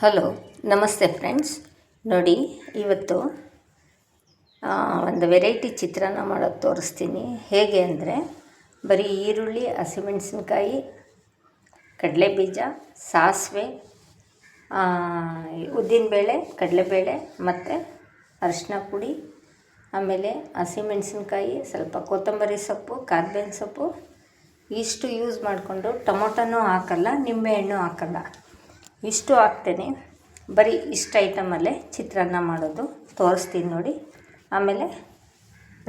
Hello, ನಮಸ್ತೆ friends. ನೋಡಿ, ಇವತ್ತು ಒಂದು ವೆರೈಟಿ ಚಿತ್ರಾನ್ನ ಮಾಡೋದು ತೋರಿಸ್ತೀನಿ. ಹೇಗೆ ಅಂದರೆ, ಬರೀ ಈರುಳ್ಳಿ, ಹಸಿಮೆಣಸಿನ್ಕಾಯಿ, ಕಡಲೆಬೀಜ, ಸಾಸಿವೆ, ಉದ್ದಿನಬೇಳೆ, ಕಡಲೆಬೇಳೆ ಮತ್ತು ಅರಿಶಿನ ಪುಡಿ, ಆಮೇಲೆ ಹಸಿಮೆಣಸಿನ್ಕಾಯಿ, ಸ್ವಲ್ಪ ಕೊತ್ತಂಬರಿ ಸೊಪ್ಪು, ಕರ್ಬೇವಿನ ಸೊಪ್ಪು ಇಷ್ಟು ಯೂಸ್ ಮಾಡಿಕೊಂಡು, ಟೊಮೊಟೊನೂ ಹಾಕಲ್ಲ, ನಿಂಬೆಹಣ್ಣು ಹಾಕಲ್ಲ, ಇಷ್ಟು ಹಾಕ್ತೇನೆ. ಬರೀ ಇಷ್ಟು ಐಟಮಲ್ಲೇ ಚಿತ್ರಾನ್ನ ಮಾಡೋದು ತೋರಿಸ್ತೀನಿ ನೋಡಿ. ಆಮೇಲೆ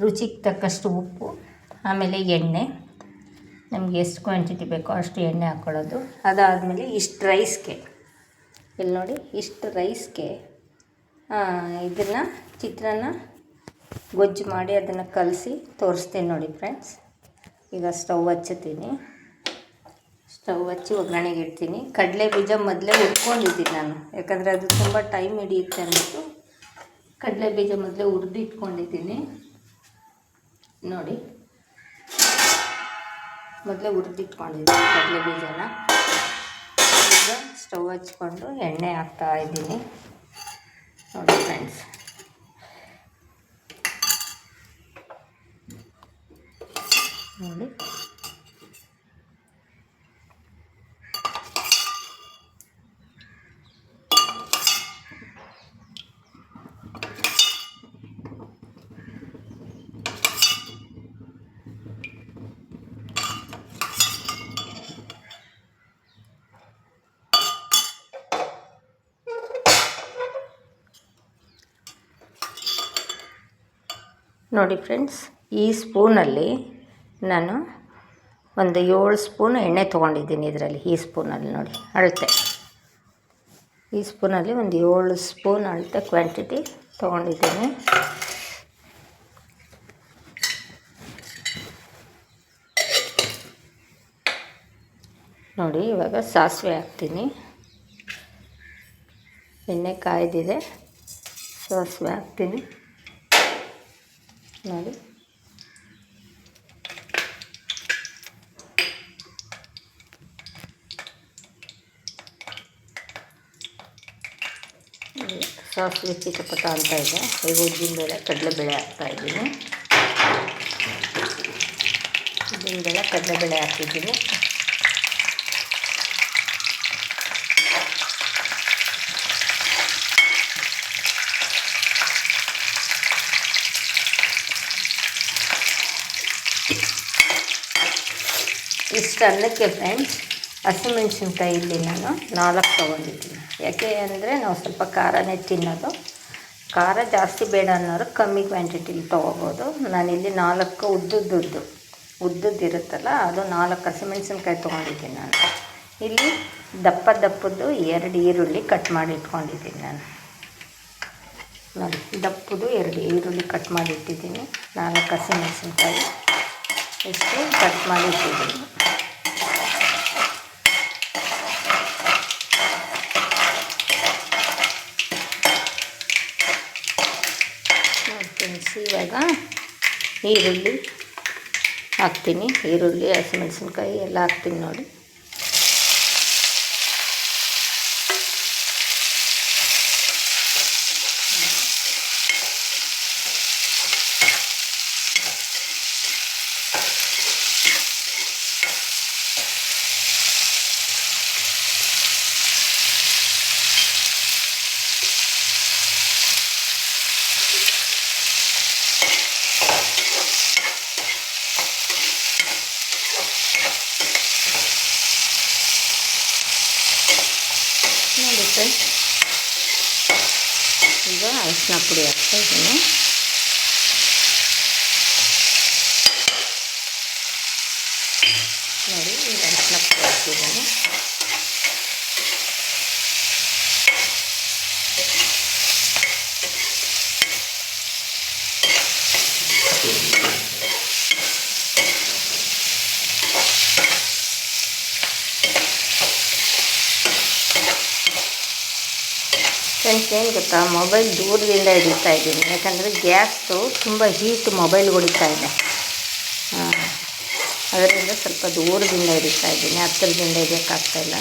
ರುಚಿಗೆ ತಕ್ಕಷ್ಟು ಉಪ್ಪು, ಆಮೇಲೆ ಎಣ್ಣೆ, ನಮಗೆ ಎಷ್ಟು ಕ್ವಾಂಟಿಟಿ ಬೇಕೋ ಅಷ್ಟು ಎಣ್ಣೆ ಹಾಕ್ಕೊಳ್ಳೋದು. ಅದಾದಮೇಲೆ ಇಷ್ಟು ರೈಸ್ಗೆ, ಇಲ್ಲಿ ನೋಡಿ, ಇಷ್ಟು ರೈಸ್ಗೆ ಇದನ್ನು ಚಿತ್ರಾನ್ನ ಗೊಜ್ಜು ಮಾಡಿ ಅದನ್ನು ಕಲಸಿ ತೋರಿಸ್ತೀನಿ ನೋಡಿ ಫ್ರೆಂಡ್ಸ್. ಈಗ ಸ್ಟವ್ ಹಚ್ಚುತ್ತೀನಿ. ಸ್ಟವ್ ಹಚ್ಚಿ ಒಗ್ಗರಣೆಗೆ ಇಡ್ತೀನಿ. ಕಡಲೆ ಬೀಜ ಮೊದಲೇ ಹುರ್ಕೊಂಡಿದ್ದೀನಿ ನಾನು, ಯಾಕಂದರೆ ಅದು ತುಂಬ ಟೈಮ್ ಹಿಡಿಯುತ್ತೆ ಅಂದ್ಬಿಟ್ಟು ಕಡಲೆ ಬೀಜ ಮೊದಲೇ ಹುರಿದು ಇಟ್ಕೊಂಡಿದ್ದೀನಿ ನೋಡಿ. ಮೊದಲೇ ಹುರಿದಿಟ್ಕೊಂಡಿದ್ದೀನಿ ಕಡಲೆ ಬೀಜನ. ಈಗ ಸ್ಟವ್ ಹಚ್ಕೊಂಡು ಎಣ್ಣೆ ಹಾಕ್ತಾ ಇದ್ದೀನಿ ನೋಡಿ ಫ್ರೆಂಡ್ಸ್. ನೋಡಿ, ನೋಡಿ ಫ್ರೆಂಡ್ಸ್, ಈ ಸ್ಪೂನಲ್ಲಿ ನಾನು ಒಂದು 7 ಸ್ಪೂನ್ ಎಣ್ಣೆ ತೊಗೊಂಡಿದ್ದೀನಿ. ಇದರಲ್ಲಿ ಈ ಸ್ಪೂನಲ್ಲಿ ನೋಡಿ ಅಳತೆ, ಈ ಸ್ಪೂನಲ್ಲಿ ಒಂದು 7 ಸ್ಪೂನ್ ಅಳತೆ ಕ್ವಾಂಟಿಟಿ ತೊಗೊಂಡಿದ್ದೀನಿ. ನೋಡಿ, ಇವಾಗ ಸಾಸಿವೆ ಹಾಕ್ತೀನಿ. ಎಣ್ಣೆ ಕಾಯ್ದಿದೆ, ಸಾಸಿವೆ ಹಾಕ್ತೀನಿ ನೋಡಿ. ಸಾಸಿವೆ ಚಿಟಪಟ ಅಂತ ಇದೆ. ಈಗ ಉದ್ದಿನಬೇಳೆ, ಕಡಲೆಬೇಳೆ ಹಾಕ್ತಾಯಿದ್ದೀನಿ. ಉದ್ದಿನಬೇಳೆ, ಕಡಲೆಬೇಳೆ ಹಾಕಿದ್ದೀನಿ. ಇಷ್ಟು ಅನ್ನಕ್ಕೆ ಫ್ರೆಂಡ್ಸ್, ಹಸಿಮೆಣ್ಸಿನ್ಕಾಯಿ ಇಲ್ಲಿ ನಾನು 4 ತೊಗೊಂಡಿದ್ದೀನಿ. ಯಾಕೆ ಅಂದರೆ ನಾವು ಸ್ವಲ್ಪ ಖಾರನೇ ತಿನ್ನೋದು. ಖಾರ ಜಾಸ್ತಿ ಬೇಡ ಅನ್ನೋರು ಕಮ್ಮಿ ಕ್ವಾಂಟಿಟಿಲಿ ತೊಗೋಬೋದು. ನಾನಿಲ್ಲಿ 4 ಉದ್ದುದ್ದಿರುತ್ತಲ್ಲ, ಅದು 4 ಹಸಿಮೆಣ್ಸಿನ್ಕಾಯಿ ತೊಗೊಂಡಿದ್ದೀನಿ ನಾನು. ಇಲ್ಲಿ ದಪ್ಪದ್ದು 2 ಈರುಳ್ಳಿ ಕಟ್ ಮಾಡಿ ಇಟ್ಕೊಂಡಿದ್ದೀನಿ ನಾನು ನೋಡಿ. ದಪ್ಪದು 2 ಈರುಳ್ಳಿ ಕಟ್ ಮಾಡಿ ಇಟ್ಟಿದ್ದೀನಿ. 4 ಹಸಿಮೆಣ್ಸಿನ್ಕಾಯಿ ಇಷ್ಟು ಕಟ್ ಮಾಡಿ ಇಟ್ಟಿದ್ದೀನಿ. ಇವಾಗ ಈರುಳ್ಳಿ ಹಾಕ್ತೀನಿ. ಈರುಳ್ಳಿ, ಹಸಿಮೆಣಸಿನ್ಕಾಯಿ ಎಲ್ಲ ಹಾಕ್ತೀನಿ ನೋಡಿ. ನೋಡಿ ಫ್ರೆಂಡ್ಸ್, ಈಗ ಅರಿಶಿನ ಪುಡಿ ಹಾಕ್ತಾಯಿದ್ದೀನಿ. ನೋಡಿ, ಈಗ ಅರಿಶಿನ ಪುಡಿ ಹಾಕ್ತಿದ್ದೀನಿ. ಫ್ರೆಂಡ್ಸ್, ಏನು ಗೊತ್ತಾ, ಮೊಬೈಲ್ ದೂರದಿಂದ ಹಿಡಿತಾ ಇದ್ದೀನಿ. ಯಾಕಂದರೆ ಗ್ಯಾಸ್ದು ತುಂಬ ಹೀಟ್ ಮೊಬೈಲ್ ಹೊಡಿತಾ ಇದೆ. ಅದರಿಂದ ಸ್ವಲ್ಪ ದೂರದಿಂದ ಹಿಡಿತಾ ಇದ್ದೀನಿ, ಹತ್ತಿರದಿಂದ ಹಿಡಿಯೋಕ್ಕಾಗ್ತಾಯಿಲ್ಲ.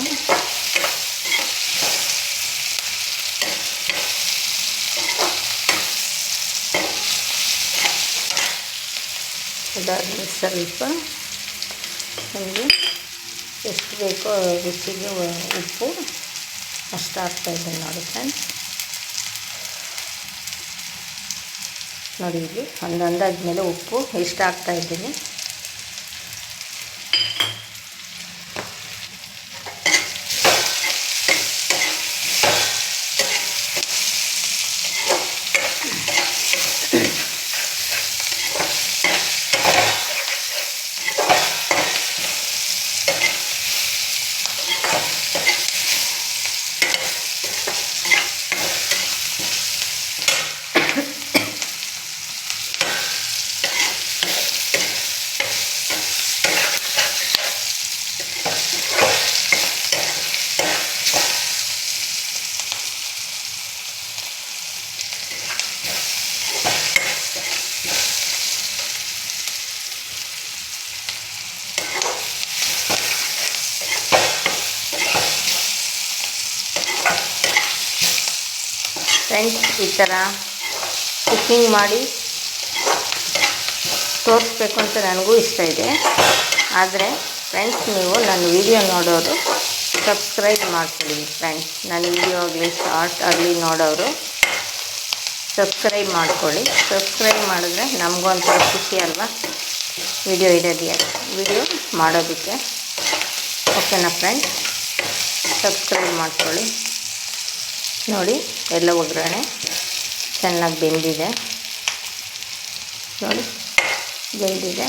ಅದಾದಮೇಲೆ ಸ್ವಲ್ಪ ನಮಗೆ ಎಷ್ಟು ಬೇಕೋ ರುಚಿಗೆ ಉಪ್ಪು ಅಷ್ಟು ಹಾಕ್ತಾಯಿದ್ದೀನಿ ನೋಡಿ ಫ್ರೆಂಡ್ಸ್. ನೋಡಿ ಇಲ್ಲಿ ಒಂದು ಅಂದಾದ್ಮೇಲೆ ಉಪ್ಪು ಇಷ್ಟು ಹಾಕ್ತಾಯಿದ್ದೀನಿ. ಫ್ರೆಂಡ್ಸ್, ಈ ಥರ ಕುಕ್ಕಿಂಗ್ ಮಾಡಿ ತೋರಿಸ್ಬೇಕು ಅಂತ ನನಗೂ ಇಷ್ಟ ಇದೆ. ಆದರೆ ಫ್ರೆಂಡ್ಸ್, ನೀವು ನನ್ನ ವಿಡಿಯೋ ನೋಡೋರು ಸಬ್ಸ್ಕ್ರೈಬ್ ಮಾಡ್ಕೊಳ್ಳಿ ಫ್ರೆಂಡ್ಸ್. ನನ್ನ ವಿಡಿಯೋ ಆಗಲಿ ಶಾರ್ಟ್ ಆಗಲಿ ನೋಡೋರು ಸಬ್ಸ್ಕ್ರೈಬ್ ಮಾಡ್ಕೊಳ್ಳಿ. ಸಬ್ಸ್ಕ್ರೈಬ್ ಮಾಡಿದ್ರೆ ನಮಗೂ ಒಂಥರ ಖುಷಿ ಅಲ್ವಾ ವಿಡಿಯೋ ಮಾಡೋದಕ್ಕೆ. ಓಕೆನಾ ಫ್ರೆಂಡ್ಸ್? ಸಬ್ಸ್ಕ್ರೈಬ್ ಮಾಡ್ಕೊಳ್ಳಿ. ನೋಡಿ, ಎಲ್ಲ ಒಗ್ಗರಣೆ ಚೆನ್ನಾಗಿ ಬೆಂದಿದೆ. ನೋಡಿ, ಬೆಂದಿದೆ.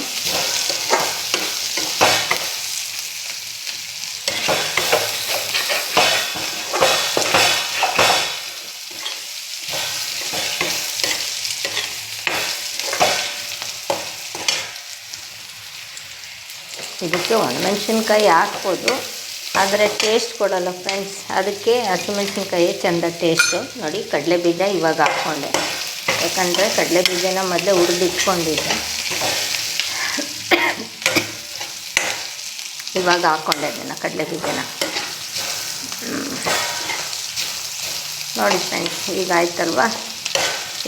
ಇದಕ್ಕೆ ಒಣಮೆಣ್ಸಿನ್ಕಾಯಿ ಹಾಕ್ಬೋದು, ಆದರೆ ಟೇಸ್ಟ್ ಕೊಡೋಲ್ಲ ಫ್ರೆಂಡ್ಸ್. ಅದಕ್ಕೆ ಹಸಿಮೆಣ್ಸಿನ್ಕಾಯಿ ಚೆಂದ ಟೇಸ್ಟು. ನೋಡಿ, ಕಡಲೆಬೀಜ ಇವಾಗ ಹಾಕ್ಕೊಂಡೆ, ಯಾಕಂದರೆ ಕಡಲೆಬೀಜನ ಮೊದಲೇ ಹುರಿದಿಟ್ಕೊಂಡಿದ್ದೆ. ಇವಾಗ ಹಾಕ್ಕೊಂಡೆ ಅದನ್ನು ಕಡಲೆಬೀಜನ. ನೋಡಿ ಫ್ರೆಂಡ್ಸ್, ಈಗ ಆಯ್ತಲ್ವಾ?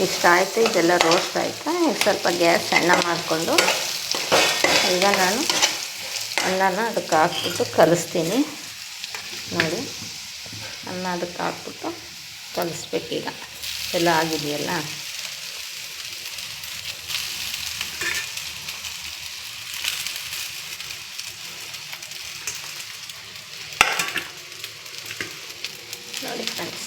ಇಷ್ಟ ಆಯಿತು. ಇದೆಲ್ಲ ರೋಸ್ಟ್ ಆಯಿತಾ? ಈಗ ಸ್ವಲ್ಪ ಗ್ಯಾಸ್ ಸಣ್ಣ ಮಾಡಿಕೊಂಡು ಈಗ ನಾನು ಅನ್ನನ ಅದಕ್ಕೆ ಹಾಕ್ಬಿಟ್ಟು ಕಲಿಸ್ತೀನಿ. ನೋಡಿ, ಅನ್ನ ಅದಕ್ಕೆ ಹಾಕ್ಬಿಟ್ಟು ಕಲಿಸ್ಬೇಕೀಗ. ಎಲ್ಲ ಆಗಿದೆಯಲ್ಲ. ನೋಡಿ ಫ್ರೆಂಡ್ಸ್,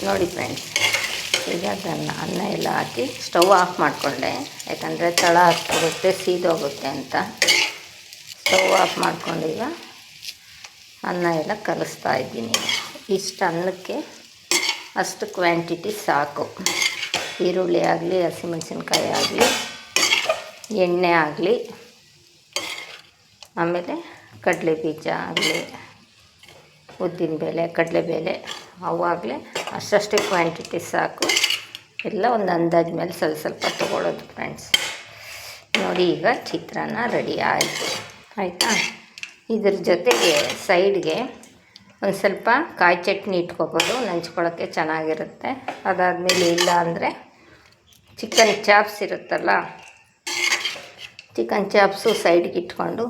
ನೋಡಿ ಫ್ರೆಂಡ್ಸ್, ಈಗ ಅದನ್ನು ಅನ್ನ ಎಲ್ಲ ಹಾಕಿ ಸ್ಟವ್ ಆಫ್ ಮಾಡಿಕೊಂಡೆ, ಯಾಕಂದರೆ ತಳ ಹತ್ಬಿಡುತ್ತೆ, ಸೀದೋಗುತ್ತೆ ಅಂತ. ಸ್ಟವ್ ಆಫ್ ಮಾಡ್ಕೊಂಡೀಗ ಅನ್ನ ಎಲ್ಲ ಕಲಿಸ್ತಾ ಇದ್ದೀನಿ. ಇಷ್ಟು ಅನ್ನಕ್ಕೆ ಅಷ್ಟು ಕ್ವಾಂಟಿಟಿ ಸಾಕು. ಈರುಳ್ಳಿ ಆಗಲಿ, ಹಸಿಮೆಣಸಿನ್ಕಾಯಿ ಆಗಲಿ, ಎಣ್ಣೆ ಆಗಲಿ, ಆಮೇಲೆ ಕಡಲೆಬೀಜ ಆಗಲಿ, ಉದ್ದಿನಬೇಳೆ, ಕಡಲೆಬೇಳೆ ಅವಾಗಲೇ ಅಷ್ಟೇ ಕ್ವಾಂಟಿಟಿ ಸಾಕು. ಎಲ್ಲ ಒಂದು ಅಂದಾಜು ಮೇಲೆ ಸ್ವಲ್ಪ ತೊಗೊಳ್ಳೋದು ಫ್ರೆಂಡ್ಸ್. ನೋಡಿ, ಈಗ ಚಿತ್ರಾನ್ನ ರೆಡಿ ಆಯಿತು. ಆಯಿತಾ? ಇದ್ರ ಜೊತೆಗೆ ಸೈಡ್ಗೆ ಒಂದು ಸ್ವಲ್ಪ ಕಾಯಿ ಚಟ್ನಿ ಇಟ್ಕೊಬೋದು, ನಂಚ್ಕೊಳ್ಳೋಕ್ಕೆ ಚೆನ್ನಾಗಿರುತ್ತೆ. ಅದಾದಮೇಲೆ ಇಲ್ಲ ಅಂದರೆ ಚಿಕನ್ ಚಾಪ್ಸ್ ಇರುತ್ತಲ್ಲ, ಚಿಕನ್ ಚಾಪ್ಸು ಸೈಡ್ಗೆ ಇಟ್ಕೊಂಡು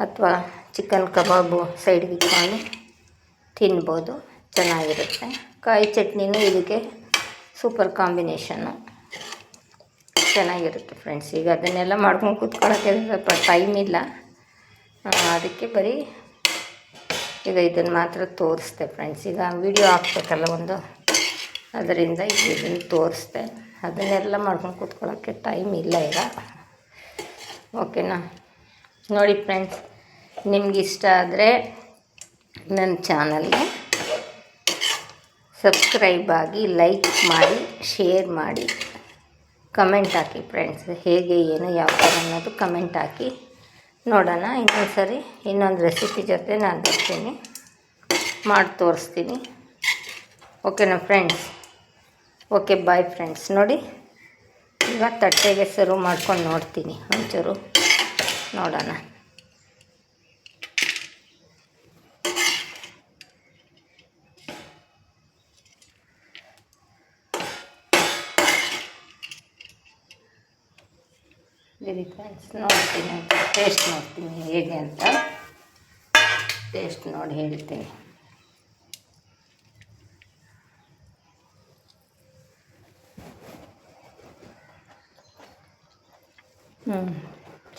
ಅಥವಾ ಚಿಕನ್ ಕಬಾಬು ಸೈಡ್ಗೆ ಇಟ್ಕೊಂಡು ತಿನ್ಬೋದು, ಚೆನ್ನಾಗಿರುತ್ತೆ. ಕಾಯಿ ಚಟ್ನಿನೂ ಇದಕ್ಕೆ ಸೂಪರ್ ಕಾಂಬಿನೇಷನ್ನು, ಚೆನ್ನಾಗಿರುತ್ತೆ ಫ್ರೆಂಡ್ಸ್. ಈಗ ಅದನ್ನೆಲ್ಲ ಮಾಡ್ಕೊಂಡು ಕೂತ್ಕೊಳ್ಳೋಕ್ಕೆ ಸ್ವಲ್ಪ ಟೈಮ್ ಇಲ್ಲ, ಅದಕ್ಕೆ ಬರೀ ಈಗ ಇದನ್ನು ಮಾತ್ರ ತೋರಿಸ್ದೆ ಫ್ರೆಂಡ್ಸ್. ಈಗ ವಿಡಿಯೋ ಹಾಕ್ಬೇಕಲ್ಲ ಒಂದು, ಅದರಿಂದ ಇದನ್ನು ತೋರಿಸ್ದೆ. ಅದನ್ನೆಲ್ಲ ಮಾಡ್ಕೊಂಡು ಕೂತ್ಕೊಳ್ಳೋಕ್ಕೆ ಟೈಮ್ ಇಲ್ಲ ಈಗ. ಓಕೆನಾ? ನೋಡಿ ಫ್ರೆಂಡ್ಸ್, ನಿಮಗಿಷ್ಟ ಆದರೆ ನನ್ನ ಚಾನಲ್ಗೆ ಸಬ್ಸ್ಕ್ರೈಬ್ ಆಗಿ, ಲೈಕ್ ಮಾಡಿ, ಶೇರ್ ಮಾಡಿ, ಕಮೆಂಟ್ ಹಾಕಿ ಫ್ರೆಂಡ್ಸ್, ಹೇಗೆ ಏನು ಯಾವ ಥರ ಅನ್ನೋದು ಕಮೆಂಟ್ ಹಾಕಿ ನೋಡೋಣ. ಇನ್ನೊಂದು ಸರಿ ಇನ್ನೊಂದು ರೆಸಿಪಿ ಜೊತೆ ನಾನು ಬರ್ತೀನಿ, ಮಾಡಿ ತೋರಿಸ್ತೀನಿ. ಓಕೆನಾ ಫ್ರೆಂಡ್ಸ್? Okay bye friends. ನೋಡಿ ಈಗ ತಟ್ಟೆಗೆ ಸರ್ವ್ ಮಾಡ್ಕೊಂಡು ನೋಡ್ತೀನಿ, ಒಂಚೂರು ನೋಡೋಣ. ಸರಿ ಫ್ರೆಂಡ್ಸ್, ನೋಡ್ತೀನಿ, ಟೇಸ್ಟ್ ನೋಡ್ತೀನಿ ಹೇಗೆ ಅಂತ. ಟೇಸ್ಟ್ ನೋಡಿ ಹೇಳ್ತೀನಿ.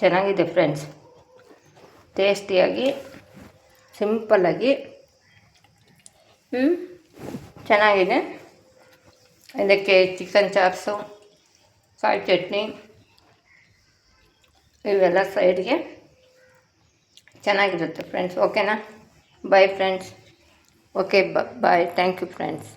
ಚೆನ್ನಾಗಿದೆ ಫ್ರೆಂಡ್ಸ್, ಟೇಸ್ಟಿಯಾಗಿ ಸಿಂಪಲ್ಲಾಗಿ ಚೆನ್ನಾಗಿದೆ. ಇದಕ್ಕೆ ಚಿಕನ್ ಚಾಪ್ಸು, ಕಾಯಿ ಚಟ್ನಿ ಇವೆಲ್ಲ ಸೈಡ್ಗೆ ಚೆನ್ನಾಗಿರುತ್ತೆ ಫ್ರೆಂಡ್ಸ್. ಓಕೆನಾ? Bye friends. Okay bye. Thank you friends.